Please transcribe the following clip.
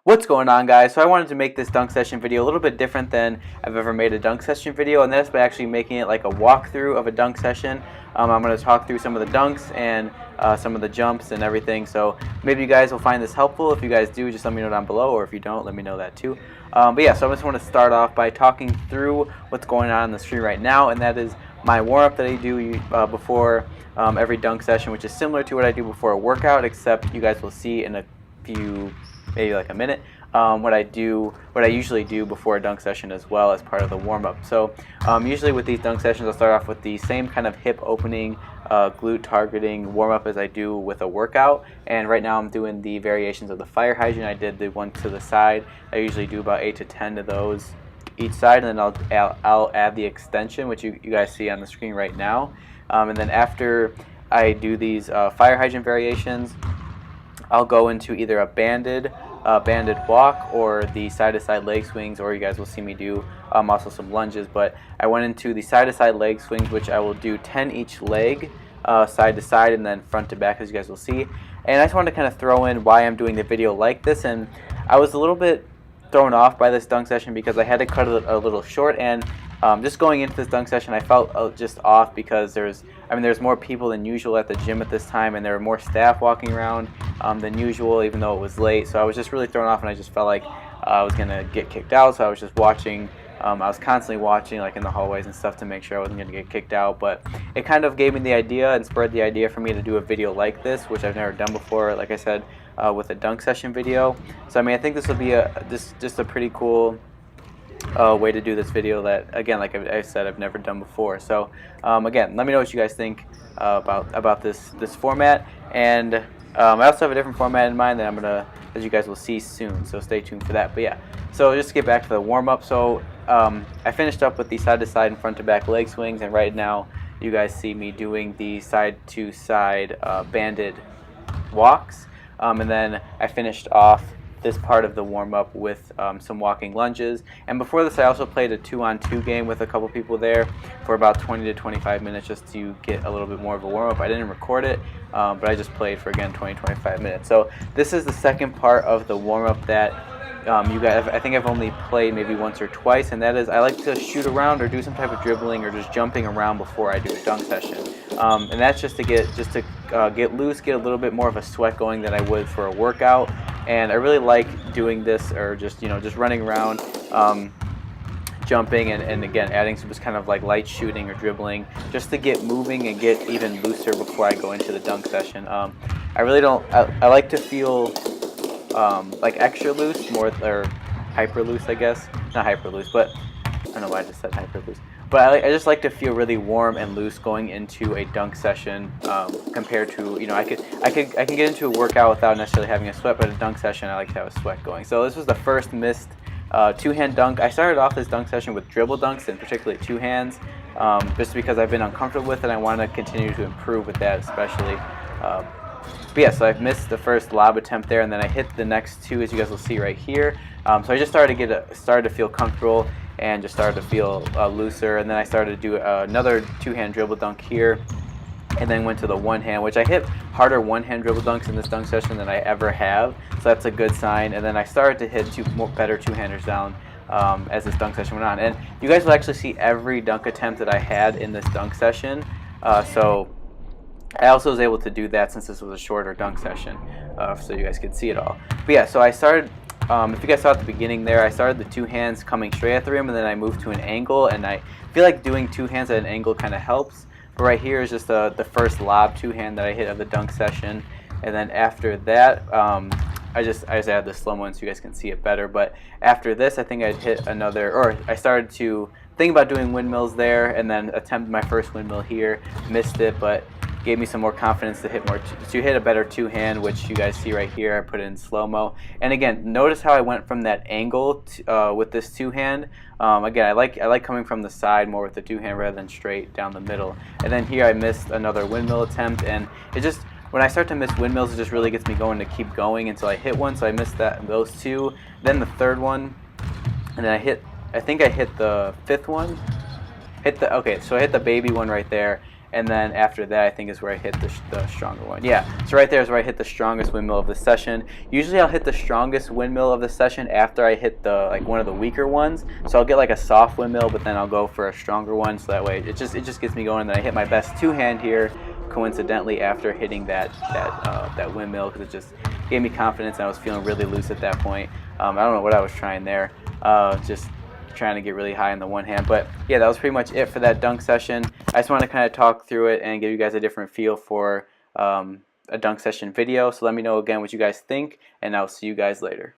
What's going on, guys? So I wanted to make this dunk session video a little bit different than I've ever made a dunk session video, and that's by actually making it like a walkthrough of a dunk session. I'm going to talk through some of the dunks and some of the jumps and everything, so maybe you guys will find this helpful. If you guys do, just let me know down below, or if you don't, let me know that too. But yeah, so I just want to start off by talking through what's going on the screen right now, and that is my warm-up that I do before every dunk session, which is similar to what I do before a workout, except you guys will see in a few, maybe like a minute, what I usually do before a dunk session as well as part of the warm-up. So usually with these dunk sessions, I'll start off with the same kind of hip opening, glute targeting warm-up as I do with a workout. And right now I'm doing the variations of the fire hydrant. I did the one to the side. I usually do about 8 to 10 of those each side, and then I'll add the extension, which you guys see on the screen right now. And then after I do these fire hydrant variations, I'll go into either a banded walk or the side-to-side leg swings, or you guys will see me do also some lunges. But I went into the side-to-side leg swings, which I will do 10 each leg, side to side, and then front to back, as you guys will see. And I just wanted to kind of throw in why I'm doing the video like this. And I was a little bit thrown off by this dunk session because I had to cut it a little short, and just going into this dunk session, I felt just off because there's more people than usual at the gym at this time, and there were more staff walking around than usual, even though it was late. So I was just really thrown off, and I just felt like I was gonna get kicked out. So I was just watching. I was constantly watching, like in the hallways and stuff, to make sure I wasn't gonna get kicked out. But it kind of gave me the idea and spurred the idea for me to do a video like this, which I've never done before. Like I said, with a dunk session video. So I think this will be just a pretty cool way to do this video that, again, like I said, I've never done before. So again, let me know what you guys think about this format. And I also have a different format in mind that you guys will see soon, so stay tuned for that. But yeah, so just to get back to the warm-up, so I finished up with the side-to-side and front-to-back leg swings, and right now you guys see me doing the side-to-side banded walks. And then I finished off this part of the warm-up with some walking lunges. And before this, I also played a 2-on-2 game with a couple people there for about 20 to 25 minutes just to get a little bit more of a warm-up. I didn't record it, but I just played for, again, 20-25 minutes. So this is the second part of the warm-up that you guys, I think I've only played maybe once or twice, and that is I like to shoot around or do some type of dribbling or just jumping around before I do a dunk session. And that's just to get loose, get a little bit more of a sweat going than I would for a workout. And I really like doing this, or just running around, jumping, and again adding some just kind of like light shooting or dribbling, just to get moving and get even looser before I go into the dunk session. I really don't. I like to feel like extra loose, more, or hyper loose, I guess. Not hyper loose, but I don't know why I just said hyper loose. But I just like to feel really warm and loose going into a dunk session, compared to, I can get into a workout without necessarily having a sweat, but a dunk session I like to have a sweat going. So this was the first missed two-hand dunk. I started off this dunk session with dribble dunks, and particularly two hands, just because I've been uncomfortable with it, and I want to continue to improve with that, especially. But yeah, so I've missed the first lob attempt there, and then I hit the next two, as you guys will see right here. So I just started to feel comfortable and just started to feel looser, and then I started to do another two-hand dribble dunk here, and then went to the one-hand, which I hit harder one-hand dribble dunks in this dunk session than I ever have, so that's a good sign. And then I started to hit better two-handers down as this dunk session went on. And you guys will actually see every dunk attempt that I had in this dunk session. So I also was able to do that since this was a shorter dunk session, so you guys could see it all. But yeah, so I started, if you guys saw at the beginning there, I started the two hands coming straight at the rim, and then I moved to an angle, and I feel like doing two hands at an angle kind of helps. But right here is just the first lob two-hand that I hit of the dunk session, and then after that, I just added the slow-mo so you guys can see it better. But after this, I think I'd hit another, or I started to think about doing windmills there, and then attempt my first windmill here, missed it, but gave me some more confidence to hit a better two-hand, which you guys see right here. I put it in slow-mo, and again, notice how I went from that angle with this two-hand. Again, I like coming from the side more with the two-hand rather than straight down the middle. And then here I missed another windmill attempt, and it just, when I start to miss windmills, it just really gets me going to keep going until I hit one. So I missed those two, then the third one, and then I think I hit the fifth one. So I hit the baby one right there. and then after that I think is where I hit the stronger one. Yeah, so right there is where I hit the strongest windmill of the session. Usually I'll hit the strongest windmill of the session after I hit the one of the weaker ones. So I'll get like a soft windmill, but then I'll go for a stronger one, so that way it just gets me going. And then I hit my best two-hand here, coincidentally after hitting that windmill, because it just gave me confidence and I was feeling really loose at that point. I don't know what I was trying there, just trying to get really high in the one hand. But yeah, that was pretty much it for that dunk session. I just want to kind of talk through it and give you guys a different feel for a dunk session video. So let me know again what you guys think, and I'll see you guys later.